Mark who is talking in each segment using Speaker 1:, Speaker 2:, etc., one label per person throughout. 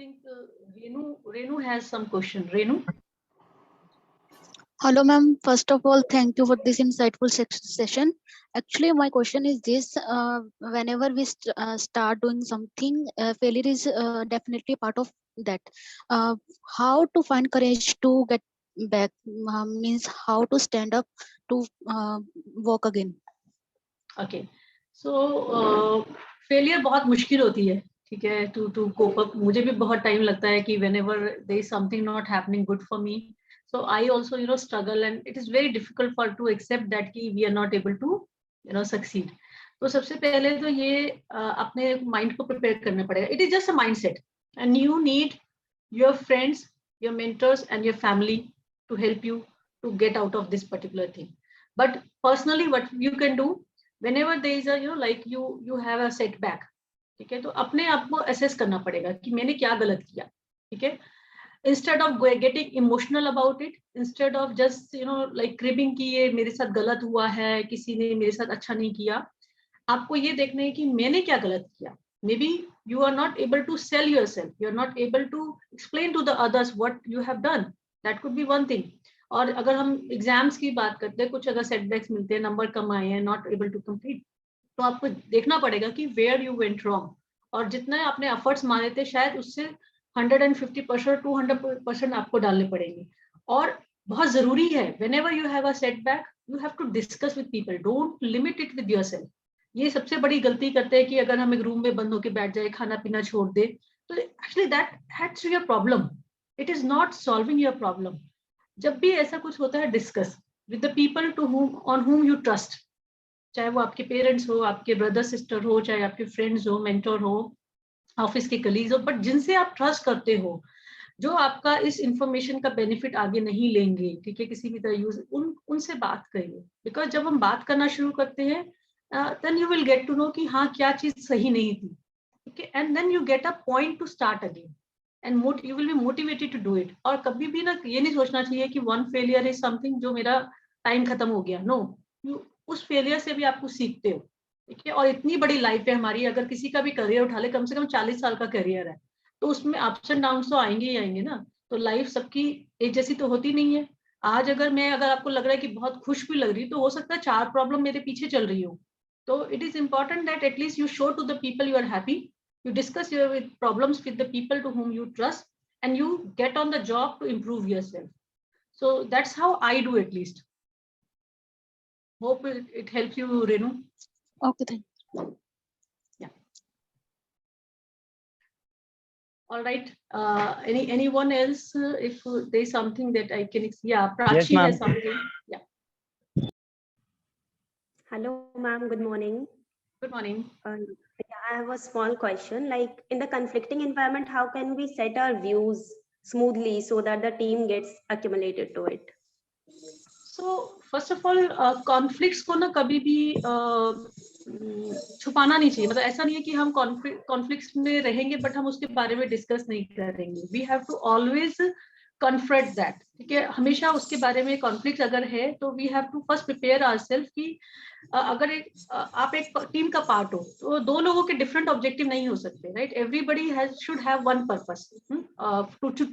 Speaker 1: think Renu has some question. Renu?
Speaker 2: Hello, ma'am. First of all, thank you for this insightful session. Actually, my question is this: whenever we start doing something, failure is definitely part of that. Uh, how to find courage to get back means how to stand up to walk again.
Speaker 1: Okay. So failure बहुत मुश्किल होती है, ठीक है, to cope up. मुझे भी बहुत time लगता है कि whenever there is something not happening good for me, so I also struggle, and it is very difficult for to accept that कि we are not able to succeed. तो सबसे पहले तो ये अपने mind को prepare करना पड़ेगा. It is just a mindset, and you need your friends, your mentors, and your family to help you to get out of this particular thing. But personally, what you can do, whenever there is a like you have a setback, ठीक है, तो अपने आप को assess करना पड़ेगा कि मैंने क्या गलत किया, ठीक है. Instead of getting emotional about it, instead of just like cribbing कि ये मेरे साथ गलत हुआ है, किसी ने मेरे साथ अच्छा नहीं किया, आपको ये देखना है कि मैंने क्या गलत किया. Maybe you are not able to sell yourself, you are not able to explain to the others what you have done. That could be one thing. और अगर हम एग्जाम्स की बात करते हैं, कुछ अगर सेटबैक्स मिलते हैं, नंबर कम आए हैं, नॉट एबल टू कंप्लीट, तो आपको देखना पड़ेगा कि वेयर यू वेंट रॉन्ग, और जितने आपने एफर्ट्स मारे थे शायद उससे 150% 200% आपको डालने पड़ेंगे. और बहुत जरूरी है, whenever you have a setback, you have to discuss with people, don't limit it with yourself. ये सबसे बड़ी गलती करते हैं कि अगर हम एक रूम में बंद होकर बैठ जाए, खाना पीना छोड़ दे, तो actually that hides your problem, it is not solving your problem. जब भी ऐसा कुछ होता है, discuss with the people to whom on whom you trust, चाहे वो आपके पेरेंट्स हो, आपके ब्रदर सिस्टर हो, चाहे आपके फ्रेंड्स हो, मेंटर हो, ऑफिस के कलीग्स हो, बट जिनसे आप ट्रस्ट करते हो, जो आपका इस इंफॉर्मेशन का बेनिफिट आगे नहीं लेंगे, ठीक है, किसी भी तरह यूज, उनसे बात करिए. बिकॉज जब हम बात करना शुरू करते हैं, then you will get to know कि हाँ क्या चीज सही नहीं थी, ठीक है, and then you get a point to start again, and you will be motivated to do it. और कभी भी ना ये नहीं सोचना चाहिए कि one failure is something जो मेरा टाइम खत्म हो गया. नो, उस फेलियर से भी आपको सीखते हो, ठीक है. और इतनी बड़ी लाइफ है हमारी, अगर किसी का भी करियर उठा ले, कम से कम 40 साल का करियर है, तो उसमें अप्स एंड डाउन तो आएंगे ही आएंगे ना. तो लाइफ सबकी एक जैसी तो होती नहीं है. आज अगर आपको लग रहा है कि बहुत खुश भी लग रही, तो हो सकता है 4 प्रॉब्लम मेरे पीछे चल रही हो. So it is important that at least you show to the people you are happy, you discuss your problems with the people to whom you trust, and you get on the job to improve yourself. So that's how I do, at least. Hope it helps you, Renu.
Speaker 2: Okay, thank you.
Speaker 1: Yeah. All right. Anyone else? If there's something that I can, yeah, Prachi has something. Yeah.
Speaker 3: Hello, ma'am. Good morning.
Speaker 1: Good morning.
Speaker 3: Yeah, I have a small question. Like in the conflicting environment, how can we set our views smoothly so that the team gets accumulated to it?
Speaker 1: So first of all, conflicts को ना कभी भी छुपाना नहीं चाहिए. मतलब ऐसा नहीं है कि हम कॉन्फ्लिक्ट्स में रहेंगे बट हम उसके बारे में डिस्कस नहीं करेंगे. We have to always confront that, ठीक है. हमेशा उसके बारे में कॉन्फ्लिक्ट अगर है तो we have to first prepare ourselves कि अगर आप एक टीम का पार्ट हो, तो दो लोगों के डिफरेंट ऑब्जेक्टिव नहीं हो सकते, right. Everybody should have one purpose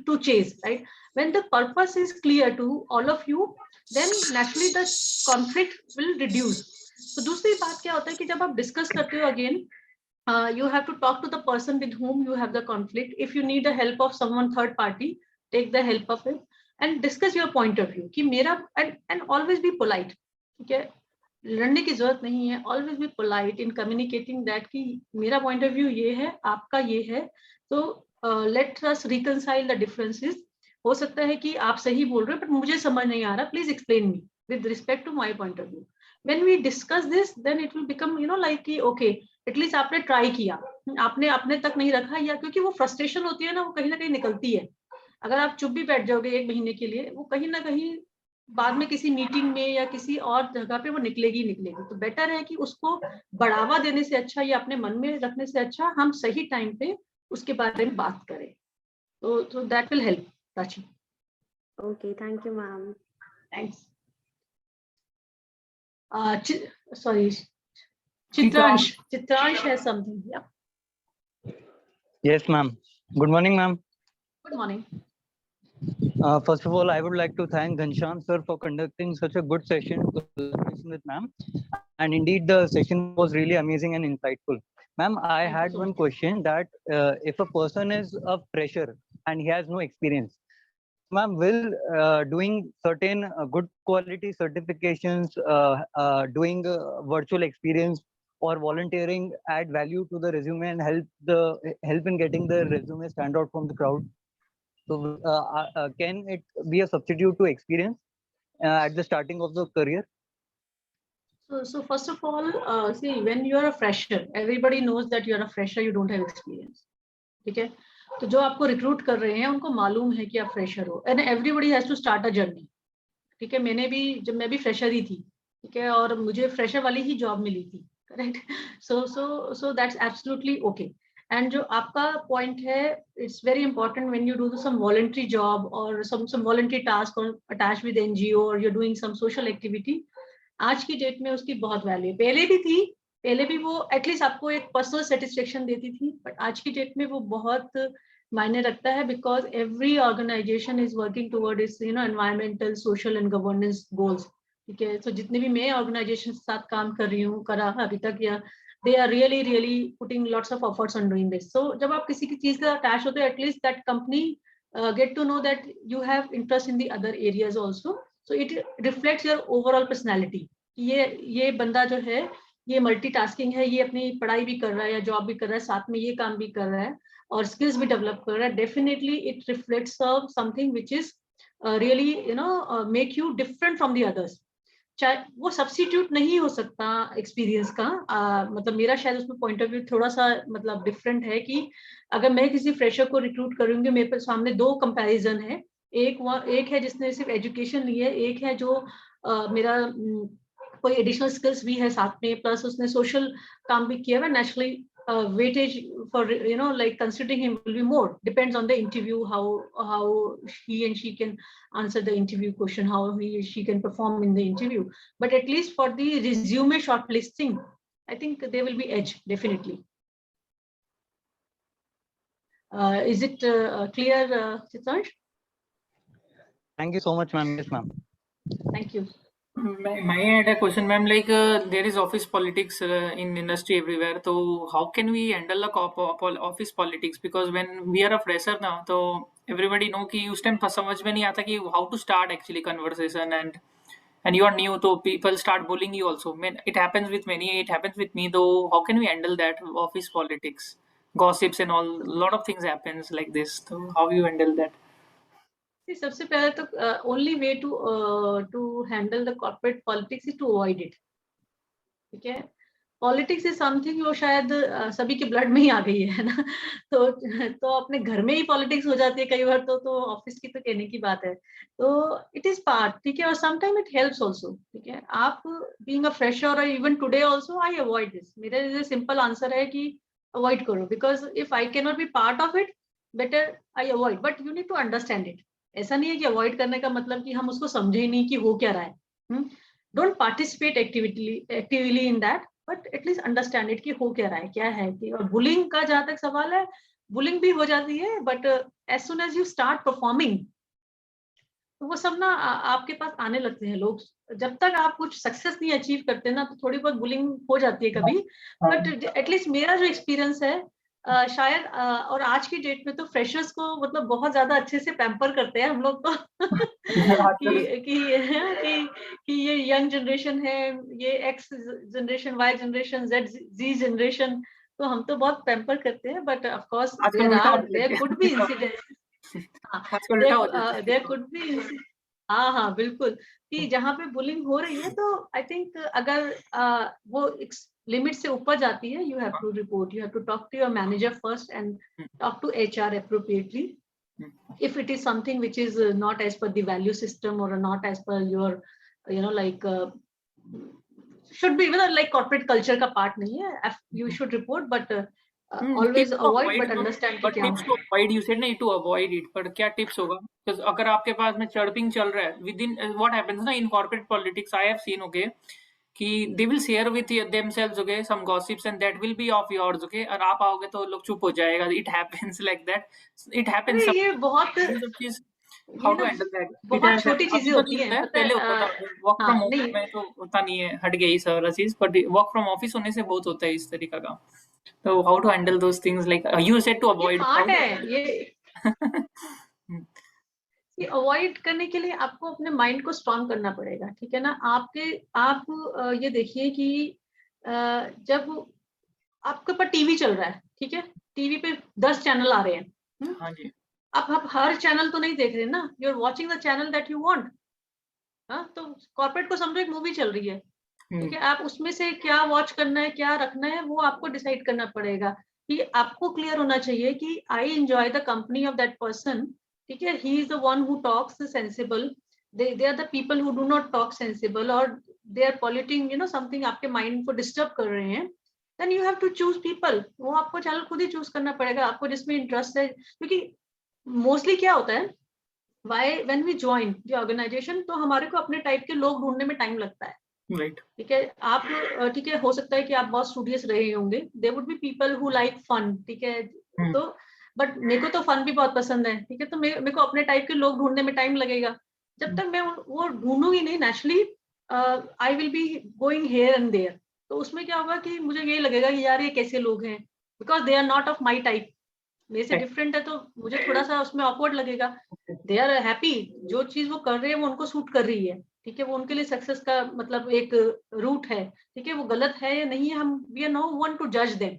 Speaker 1: to chase, right. When the purpose is clear to all of you, then naturally the conflict will reduce. तो दूसरी बात क्या होता है कि जब आप डिस्कस करते हो, again you have to talk to the person with whom you have the conflict. If you need the help of someone third party, take the help of it and discuss your point of view कि मेरा, and always be polite, ठीक है. लड़ने की जरूरत नहीं है. always be polite in communicating that कि मेरा point of view ये है, आपका ये है, तो let us reconcile the differences. हो सकता है कि आप सही बोल रहे हो बट मुझे समझ नहीं आ रहा, please explain me with respect to my point of view. When we discuss this, then it will become like कि ओके, एटलीस्ट आपने ट्राई किया, आपने अपने तक नहीं रखा. या क्योंकि वो फ्रस्ट्रेशन होती है ना, वो कहीं ना कहीं निकलती है. अगर आप चुप भी बैठ जाओगे 1 महीने के लिए, वो कहीं ना कहीं बाद में किसी मीटिंग में या किसी और जगह पे वो निकलेगी. तो बेटर है कि उसको बढ़ावा देने से अच्छा या अपने मन में रखने से अच्छा हम सही टाइम पे उसके बारे में बात करें. तो that will help. Prachi.
Speaker 3: Okay, thank you, ma'am.
Speaker 1: Thanks. Sorry, Chitransh has something. Yeah.
Speaker 4: Yes, ma'am. Good morning, ma'am.
Speaker 1: Good morning.
Speaker 4: First of all, I would like to thank Ghanshyam sir for conducting such a good session with ma'am. And indeed, the session was really amazing and insightful. Ma'am, I
Speaker 1: Thank you
Speaker 4: had
Speaker 1: so
Speaker 4: one
Speaker 1: much.
Speaker 4: question that if a person is a fresher and he has no experience, ma'am, will doing certain good quality certifications, doing virtual experience or volunteering add value to the resume and help in getting the resume stand out from the crowd? So can it be a substitute to experience at the starting of the career?
Speaker 1: So first of all, see, when you are a fresher, everybody knows that you are a fresher, you don't have experience. ठीक है? तो जो आपको recruit कर रहे हैं उनको मालूम है कि आप फ्रेशर हो, and everybody has to start a journey. ठीक है, मैंने भी, जब मैं भी फ्रेशर ही थी, ठीक है, और मुझे फ्रेशर वाली ही जॉब मिली थी, correct. So that's absolutely okay. And जो आपका पॉइंट है, it's very important when you do some voluntary job और सम वॉलंटरी टास्क और अटैच विद एनजीओ और you are doing some social activity. आज की डेट में उसकी बहुत वैल्यू, पहले भी थी, पहले भी वो एटलीस्ट आपको एक पर्सनल सेटिस्फेक्शन देती थी, बट आज की डेट में वो बहुत मायने रखता है, because every organisation is working toward its environmental, social and governance goals. ठीक है, तो जितने भी मैं ऑर्गेनाइजेशन के साथ काम कर रही हूँ, करा अभी तक, या they are really putting lots of efforts on doing this. So जब आप किसी की चीज का अटैच होते हैं, at least that company get to know that you have interest in the other areas also. So it reflects your overall personality. ये बंदा जो है, ये मल्टीटास्किंग है, ये अपनी पढ़ाई भी कर रहा है या जॉब भी कर रहा है, साथ में ये काम भी कर रहा है और स्किल्स भी डेवलप कर रहा है. Definitely it reflects something which is really make you different from the others. चाहे वो सब्स्टिट्यूट नहीं हो सकता एक्सपीरियंस का. मतलब मेरा शायद उसमें पॉइंट ऑफ व्यू थोड़ा सा मतलब डिफरेंट है कि अगर मैं किसी फ्रेशर को रिक्रूट करूंगी, मेरे सामने दो कंपैरिजन है. एक है जिसने सिर्फ एजुकेशन ली है, एक है जो मेरा कोई एडिशनल स्किल्स भी है साथ में, प्लस उसने सोशल काम भी किया है. Naturally weightage for like considering him will be more, depends on the interview, how he and she can answer the interview question, how she can perform in the interview. But at least for the resume shortlisting, I think there will be edge, definitely. Is it clear, Chitansh?
Speaker 4: Thank you so much, ma'am. Yes, ma'am.
Speaker 1: Thank you.
Speaker 5: May I add a question, ma'am? Like there is office politics in industry everywhere. So how can we handle the office politics? Because when we are a fresher now, so everybody know कि उस time समझ में नहीं आता कि how to start actually conversation, and you are new, so people start bullying you also. It happens with many. It happens with me. Though how can we handle that office politics, gossips and all? A lot of things happens like this. So how you handle that?
Speaker 1: सबसे पहले तो only way to handle the corporate politics is to avoid it. ठीक है, politics is something वो शायद सभी के blood में ही आ गई है ना. तो अपने घर में ही पॉलिटिक्स हो जाती है कई बार, तो ऑफिस की तो कहने की बात है. तो इट इज पार्ट. ठीक है, और समटाइम इट हेल्प्स आल्सो. ठीक है, आप बीइंग अ फ्रेशर और even today also I avoid this. मेरा सिंपल आंसर है कि अवॉइड करो, because if I can not be part of it, better I avoid. But you need to understand it. ऐसा नहीं है कि अवॉइड करने का मतलब कि हम उसको समझे ही नहीं कि हो क्या रहा है. Don't participate actively in that, but at least understand it कि हो क्या रहा है, क्या है कि. और बुलिंग का जहां तक सवाल है, बुलिंग भी हो जाती है, but as soon as you start performing, तो वो सब ना आपके पास आने लगते हैं लोग. जब तक आप कुछ सक्सेस नहीं अचीव करते ना, तो थोड़ी बहुत बुलिंग हो जाती है कभी. बट एटलीस्ट मेरा जो एक्सपीरियंस है, शायद और आज की डेट में तो फ्रेशर्स को मतलब बहुत ज्यादा अच्छे से पैम्पर करते हैं हम लोग तो कि ये यंग जनरेशन है, ये X generation, Y generation, Z generation, तो हम तो बहुत पैम्पर करते हैं. But of course there could be incidents. There could be, हाँ बिल्कुल, कि जहाँ पे बुलिंग हो रही है, तो आई थिंक अगर वो लिमिट से ऊपर जाती है, you have to report, you have to talk to your manager first and talk to HR appropriately. If it is something which is not as per the value system or not as per your like should be like corporate culture का part नहीं है, you should report, but always avoid, but understand
Speaker 5: but tips to avoid, you said नहीं to avoid it, but क्या tips होगा? Because अगर आपके पास में chirping चल रहा है within what happens ना in corporate politics, I have seen, okay, कि they will share with themselves, okay, some gossips and that will be of yours, okay, और आप आओगे तो लोग चुप हो जाएगा. It happens like that. It happens.
Speaker 1: अरे ये बहुत
Speaker 5: ये सब चीज
Speaker 1: ये
Speaker 5: how to
Speaker 1: ना
Speaker 5: handle that. It
Speaker 1: बहुत
Speaker 5: has
Speaker 1: छोटी
Speaker 5: अभी
Speaker 1: चीजें
Speaker 5: तो नहीं
Speaker 1: होती
Speaker 5: होता
Speaker 1: हैं,
Speaker 5: है,
Speaker 1: पता
Speaker 5: पहले
Speaker 1: है।
Speaker 5: होता था. वर्क फ्रॉम
Speaker 1: हाँ
Speaker 5: होम
Speaker 1: नहीं,
Speaker 5: में तो होता नहीं है, हट गई सारा चीज, बट वर्क फ्रॉम ऑफिस होने से बहुत होता है इस तरीका का. तो how to handle those things, like you said to
Speaker 1: ये
Speaker 5: avoid. How
Speaker 1: पार्ट
Speaker 5: to
Speaker 1: है ये अवॉइड करने के लिए आपको अपने माइंड को स्ट्रांग करना पड़ेगा, ठीक है ना। आप ये देखिए कि जब आपके ऊपर टीवी चल रहा है, ठीक है, टीवी पे 10 चैनल आ रहे हैं,
Speaker 5: हाँ जी.
Speaker 1: आप हर चैनल तो नहीं देख रहे ना, you are watching the channel that you want. हाँ, तो कॉर्पोरेट को समझो एक मूवी चल रही है, ठीक है, आप उसमें से क्या वॉच करना है, क्या रखना है, वो आपको डिसाइड करना पड़ेगा। कि आपको क्लियर होना चाहिए कि I enjoy the company of that person, ठीक है, he is the one who talks sensible, they are the people who do not talk sensible, और दे आर पॉल्यूटिंग समथिंग, आपके माइंड को डिस्टर्ब कर रहे हैं, then you have to choose people. वो आपको चैनल खुद ही चूज करना पड़ेगा, आपको जिसमें इंटरेस्ट है। क्योंकि मोस्टली क्या होता है, why when we join the organisation, तो हमारे को अपने टाइप के लोग ढूंढने में टाइम लगता है,
Speaker 5: Right.
Speaker 1: ठीक है। आप ठीक है, हो सकता है कि आप बहुत स्टूडियस रहे होंगे, they would be people who like fun, ठीक है, तो बट मेरे को तो फन भी बहुत पसंद है, ठीक है, तो मेरे को अपने टाइप के लोग ढूंढने में टाइम लगेगा। जब तक मैं वो ढूंढूंगी नहीं, naturally I will be going here and there, तो उसमें क्या होगा कि मुझे यही लगेगा कि यार ये कैसे लोग हैं, because they are not of my type, मेरे से डिफरेंट है, तो मुझे थोड़ा सा उसमें ऑकवर्ड लगेगा। दे आर हैप्पी, जो चीज वो कर रहे हैं वो उनको सूट कर रही है, ठीक है, वो उनके लिए सक्सेस का मतलब एक रूट है, ठीक है, वो गलत है या नहीं है, हम we are no one to जज them,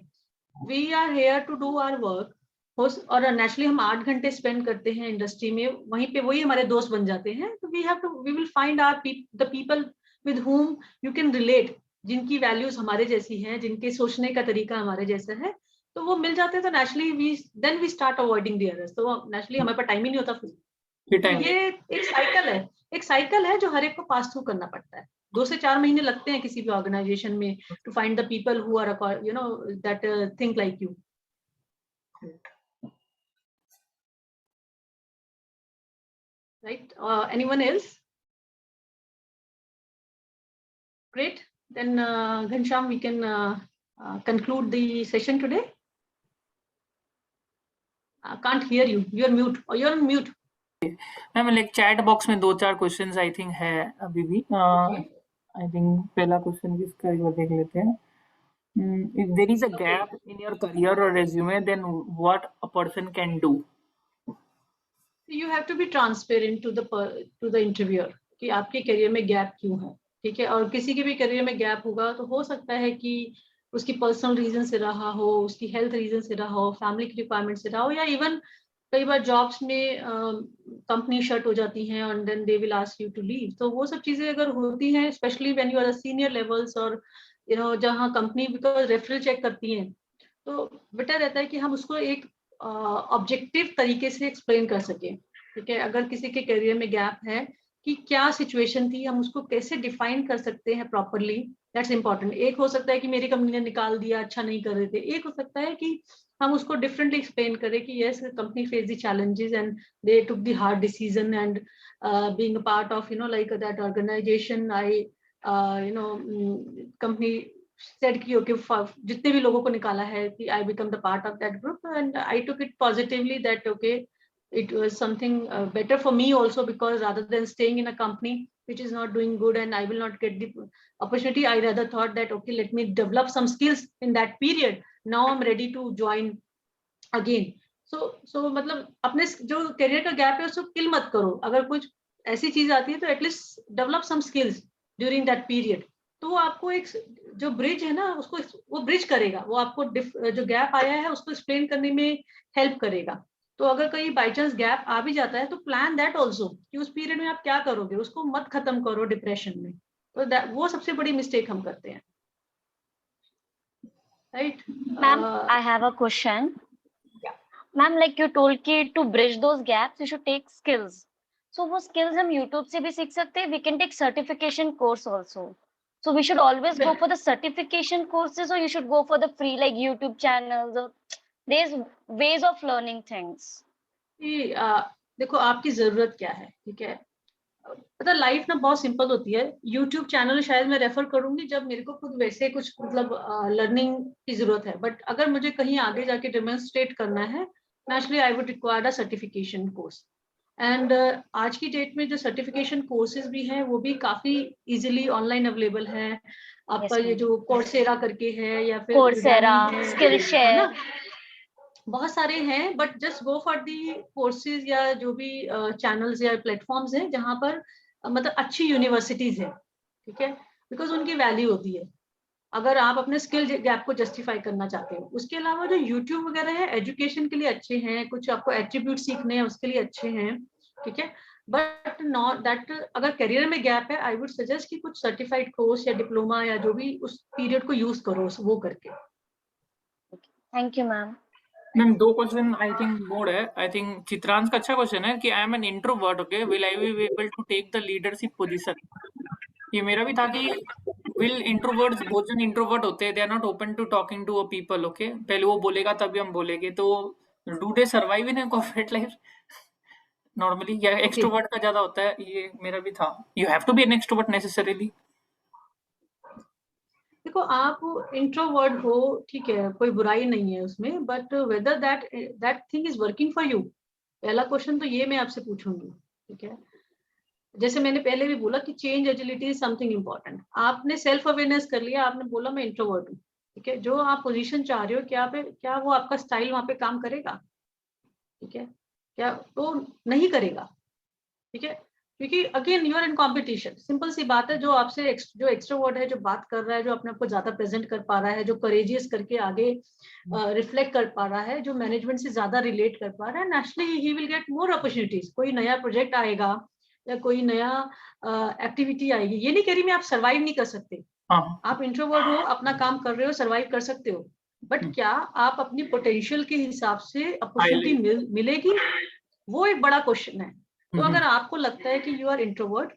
Speaker 1: we are here to do our work. और नेचुरली हम 8 घंटे स्पेंड करते हैं इंडस्ट्री में, वहीं पे वही हमारे दोस्त बन जाते हैं, तो we will find the people with whom you can relate, जिनकी वैल्यूज हमारे जैसी हैं, जिनके सोचने का तरीका हमारे जैसा है, तो वो मिल जाते हैं। तो naturally we start avoiding the others, तो नेचुरली हमारे पास टाइम ही नहीं होता फिर। तो ये एक साइकिल है जो हर एक को पास थ्रू करना पड़ता है। 2 से 4 महीने लगते हैं किसी भी ऑर्गेनाइजेशन में to find the people who are that think like you. Right? Anyone else? Great. Then Ghanshyam, we can conclude the session today. I can't hear you. You're mute. Or you're on mute.
Speaker 5: Ma'am like chat box में 2-4 questions I think है अभी भी. I think पहला question किसका एक बार देख लेते हैं. If there is a gap in your career or resume, then what a person can do?
Speaker 1: You have to be transparent to the interviewer कि आपके करियर में गैप क्यों है, ठीक है, और किसी के भी करियर में गैप होगा तो हो सकता है कि उसकी पर्सनल रीजन से रहा हो, उसकी हेल्थ रीजन से रहा हो, फैमिली की रिक्वायरमेंट से रहा हो, या इवन कई बार जॉब्स में कंपनी शट हो जाती हैं और then they will ask you to leave. तो वो सब चीजें अगर होती हैं, specially when you are senior levels, और जहाँ कंपनी बिकॉज रेफरल चेक करती हैं, तो बेटर रहता है कि हम उसको एक ऑब्जेक्टिव तरीके से एक्सप्लेन कर सकें, ठीक है। अगर किसी के करियर में गैप है कि क्या सिचुएशन थी, हम उसको कैसे डिफाइन कर सकते हैं प्रॉपरली, दैट्स इंपॉर्टेंट। एक हो सकता है कि मेरी कंपनी ने निकाल दिया, अच्छा नहीं कर रहे थे, एक हो सकता है कि हम उसको डिफरेंटली एक्सप्लेन करें कि yes, company face the challenges and they took the hard decision, and being a part of like that organisation, I company said कि okay, जितने भी लोगों को निकाला है कि I become the part of that group, and I took it positively that okay, it was something better for me also, because rather than staying in a company which is not doing good and I will not get the opportunity, I rather thought that okay, let me develop some skills in that period, now I'm ready to join again. So मतलब अपने जो career का gap है उसको किल मत करो, अगर कुछ ऐसी चीज आती है तो at least develop some skills during that period, तो वो आपको एक जो ब्रिज है ना, उसको वो ब्रिज करेगा, वो आपको जो गैप आया है उसको एक्सप्लेन करने में हेल्प करेगा। तो अगर कहीं बाई चांस गैप आ भी जाता है तो प्लान दैट ऑल्सो कि उस पीरियड में आप क्या करोगे, उसको मत खत्म करो डिप्रेशन में। तो वो सबसे बड़ी मिस्टेक हम करते हैं, right.
Speaker 6: Ma'am I have a question. Ma'am like you told कि to bridge those gaps you should take skills, so वो स्किल्स हम यूट्यूब से भी सीख सकते हैं, we can take certification course also, so we should always go for the certification courses, or you should go for the free like YouTube channels, or there's ways of learning things.
Speaker 1: देखो आपकी जरूरत क्या है, ठीक है, पता life ना बहुत सिंपल होती है। यूट्यूब चैनल शायद मैं रेफर करूंगी जब मेरे को खुद वैसे कुछ मतलब लर्निंग की जरूरत है, बट अगर मुझे कहीं आगे जाके डेमोन्स्ट्रेट करना है, naturally I would require a certification course. And आज की डेट में जो सर्टिफिकेशन कोर्सेज भी हैं वो भी काफी इजीली ऑनलाइन अवेलेबल है। आपका
Speaker 6: Yes,
Speaker 1: ये
Speaker 6: ma'am.
Speaker 1: जो कोर्सेरा करके है या फिर
Speaker 6: Coursera,
Speaker 1: Udemy है ना,
Speaker 6: Skillshare.
Speaker 1: बहुत सारे हैं, but just go for the courses या जो भी चैनल्स या प्लेटफॉर्म्स हैं जहां पर मतलब अच्छी यूनिवर्सिटीज है, ठीक है, बिकॉज उनकी वैल्यू होती है अगर आप अपने स्किल गैप को जस्टिफाई करना चाहते हो। उसके अलावा जो यूट्यूब वगैरह है एजुकेशन के लिए अच्छे हैं, कुछ आपको एट्रीब्यूट सीखने हैं उसके लिए अच्छे हैं, ठीक है, बट नॉट दैट अगर करियर में गैप है आई वुड सजेस्ट कि कुछ सर्टिफाइड कोर्स या डिप्लोमा या जो भी उस पीरियड को यूज करो वो करके।
Speaker 6: Thank you, ma'am.
Speaker 5: Ma'am 2 question I think mode है। आई थिंक चित्रांश का अच्छा क्वेश्चन है कि I am an introvert, okay, will I be able to take the leadership position? ये मेरा भी था कि विल इंट्रोवर्ट्स, बहुत जन इंट्रोवर्ट होते हैं, they are not open to talking to a people, okay, पहले वो बोलेगा तभी हम बोलेंगे, तो do they survive in corporate life normally, या एक्सट्रोवर्ट का ज्यादा होता है? ये मेरा भी था। You have to be an extrovert necessarily?
Speaker 1: देखो आप इंट्रोवर्ट हो, ठीक है, कोई बुराई नहीं है उसमें, but whether that thing is working for you, पहला क्वेश्चन तो ये मैं आपसे पूछूंगी, ठीक है। जैसे मैंने पहले भी बोला कि change agility is something important. आपने सेल्फ अवेयरनेस कर लिया, आपने बोला मैं इंट्रोवर्ट हूँ, ठीक है, जो आप पोजीशन चाह रहे हो क्या वो आपका स्टाइल वहां पे काम करेगा, ठीक है, क्या तो नहीं करेगा, ठीक है, क्योंकि again you are in competition. Simple सी बात है, जो आपसे जो एक्सट्रोवर्ट है, जो बात कर रहा है, जो अपने आप को ज्यादा प्रेजेंट कर पा रहा है, जो करेजियस करके आगे रिफ्लेक्ट कर पा रहा है, जो मैनेजमेंट से ज्यादा रिलेट कर पा रहा है, naturally he will get more opportunities. कोई नया प्रोजेक्ट आएगा या कोई नया एक्टिविटी आएगी, ये नहीं कह रही मैं आप सर्वाइव नहीं कर सकते, आप इंट्रोवर्ट हो, अपना काम कर रहे हो, सर्वाइव कर सकते हो, बट क्या आप अपनी पोटेंशियल के हिसाब से अपॉर्चुनिटी मिलेगी, वो एक बड़ा क्वेश्चन है। तो अगर आपको लगता है कि you are introvert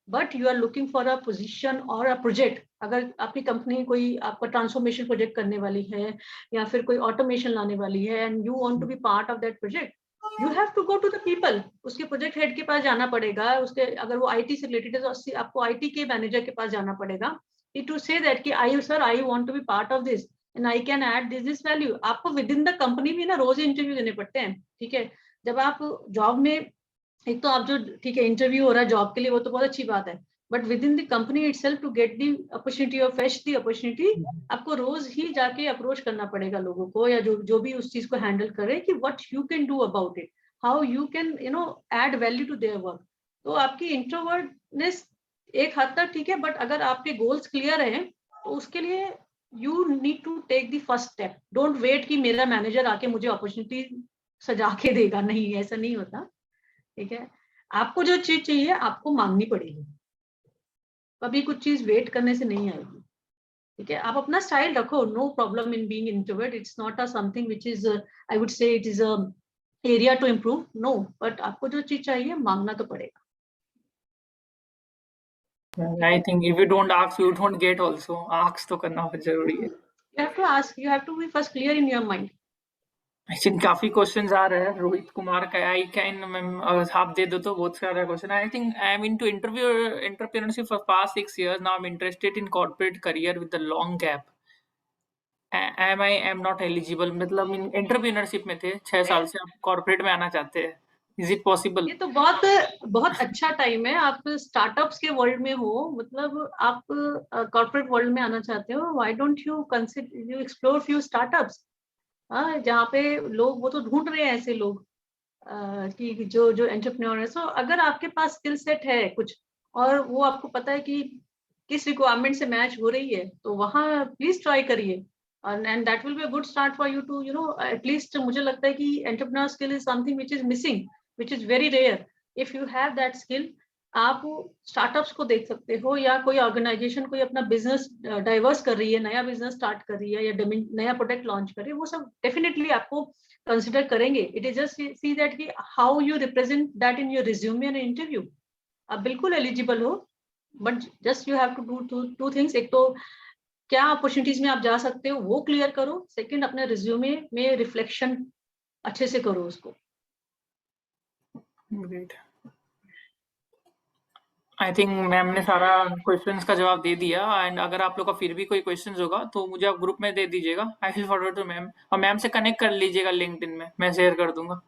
Speaker 1: but you are looking for a position और अ प्रोजेक्ट, अगर आपकी कंपनी कोई आपका ट्रांसफॉर्मेशन प्रोजेक्ट करने वाली है या फिर कोई ऑटोमेशन लाने वाली है and you want to be part of that project, you have to go to the people, उसके प्रोजेक्ट हेड के पास जाना पड़ेगा, उसके अगर वो आईटी से रिलेटेड है तो आपको आईटी के मैनेजर के पास जाना पड़ेगा टू से दैट कि I want to be part of this and I can add this value. आपको विद इन द कंपनी भी ना रोज इंटरव्यू देने पड़ते हैं, ठीक है, जब आप जॉब में, एक तो आप जो, ठीक है, इंटरव्यू हो रहा है जॉब के लिए, वो तो बहुत अच्छी बात है, but within the company itself to get the opportunity और फेच दी अपॉर्चुनिटी, आपको रोज ही जाके अप्रोच करना पड़ेगा लोगों को या जो भी उस चीज को हैंडल करे कि what you can do about it, how you can add value to their work. तो आपकी इंट्रोवर्टनेस एक हद तक ठीक है, बट अगर आपके गोल्स क्लियर हैं तो उसके लिए you need to take the first step. Don't wait कि मेरा मैनेजर आके मुझे अपॉर्चुनिटी सजा के देगा, नहीं, ऐसा नहीं होता, ठीक है। आपको जो चीज चाहिए आपको मांगनी पड़ेगी, कभी कुछ चीज वेट करने से नहीं आएगी, ठीक है। आप अपना स्टाइल रखो, no problem in being introvert, it's not a something which is I would say it is a area to improve, no, but आपको जो चीज चाहिए मांगना तो पड़ेगा।
Speaker 5: I think if you don't ask you don't get also, ask तो करना बहुत जरूरी है।
Speaker 1: You have to ask, you have to be first clear in your mind.
Speaker 5: I think काफी क्वेश्चंस आ रहे हैं। रोहित कुमार का आई कैन मैम आप दे दो तो बहुत सारा question. I think I am into entrepreneurship for past 6 years now. I am interested in corporate career with the long gap. I am not eligible, मतलब एंटरप्रेन्योरशिप में थे 6 साल से, आप कॉर्पोरेट में आना चाहते हैं, इज इट पॉसिबल?
Speaker 1: ये तो बहुत बहुत अच्छा टाइम है, आप स्टार्टअप्स के वर्ल्ड में हो, मतलब आप कॉर्पोरेट वर्ल्ड में आना चाहते हो, why don't you consider you explore few startups, हाँ, जहाँ पे लोग वो तो ढूंढ रहे हैं ऐसे लोग कि जो जो एंटरप्रेन्योर है। सो अगर आपके पास स्किल सेट है कुछ और वो आपको पता है कि किस रिक्वायरमेंट से मैच हो रही है, तो वहाँ प्लीज ट्राई करिए, and that will be a good start for you to at least. मुझे लगता है कि entrepreneur skill is something which is missing, which is very rare. If you have that skill, आप स्टार्टअप्स को देख सकते हो या कोई ऑर्गेनाइजेशन कोई अपना बिजनेस डाइवर्स कर रही है, नया बिजनेस स्टार्ट कर रही है या नया प्रोडक्ट लॉन्च कर रही है, वो सब डेफिनेटली आपको कंसिडर करेंगे। It is just see that कि how you represent that in your resume and interview. आप बिल्कुल एलिजिबल हो, but just you have to do two things. एक तो क्या अपॉर्चुनिटीज में आप जा सकते हो वो क्लियर करो, सेकंड अपने रिज्यूमे में रिफ्लेक्शन अच्छे से करो उसको।
Speaker 5: ग्रेट। आई थिंक मैम ने सारा क्वेश्चंस का जवाब दे दिया, एंड अगर आप लोग का फिर भी कोई क्वेश्चंस होगा तो मुझे आप ग्रुप में दे दीजिएगा, I will forward to ma'am, और मैम से कनेक्ट कर लीजिएगा लिंक्डइन में, मैं शेयर कर दूंगा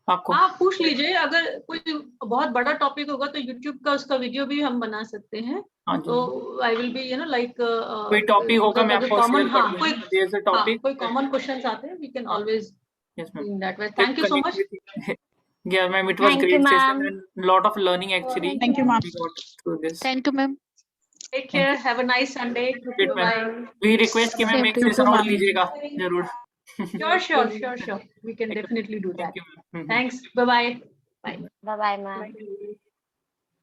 Speaker 5: आपको।
Speaker 1: हाँ पूछ लीजिए, अगर कोई बहुत बड़ा टॉपिक होगा तो यूट्यूब का उसका वीडियो भी हम बना सकते हैं।
Speaker 5: हाँ
Speaker 1: तो
Speaker 5: जी,
Speaker 1: आई विल बी लाइक
Speaker 5: कोई टॉपिक होगा मैं आपको
Speaker 1: कॉमन,
Speaker 5: शेयर कर
Speaker 1: हाँ
Speaker 5: दूंगा, देयर इज अ टॉपिक।
Speaker 1: कोई कॉमन क्वेश्चंस आते हैं, we can always
Speaker 5: yes ma'am,
Speaker 1: in that way. Thank you so much.
Speaker 5: yeah ma'am, it was
Speaker 6: Thank you,
Speaker 5: great session
Speaker 6: ma'am.
Speaker 5: and lot of learning actually.
Speaker 2: Thank you, ma'am.
Speaker 5: We got through this.
Speaker 2: Thank you, ma'am.
Speaker 1: Take care, have a nice Sunday,
Speaker 5: Great,
Speaker 1: bye.
Speaker 5: ma'am. We request कि ma'am
Speaker 2: Same
Speaker 5: एक
Speaker 2: to you
Speaker 5: session
Speaker 2: too,
Speaker 5: और
Speaker 2: ma'am.
Speaker 5: लीजिएगा जरूर।
Speaker 1: Sure we can
Speaker 5: Thank you.
Speaker 1: Definitely do
Speaker 5: Thank
Speaker 1: that.
Speaker 5: you, ma'am.
Speaker 1: Thanks, bye bye.
Speaker 6: Bye bye, ma'am.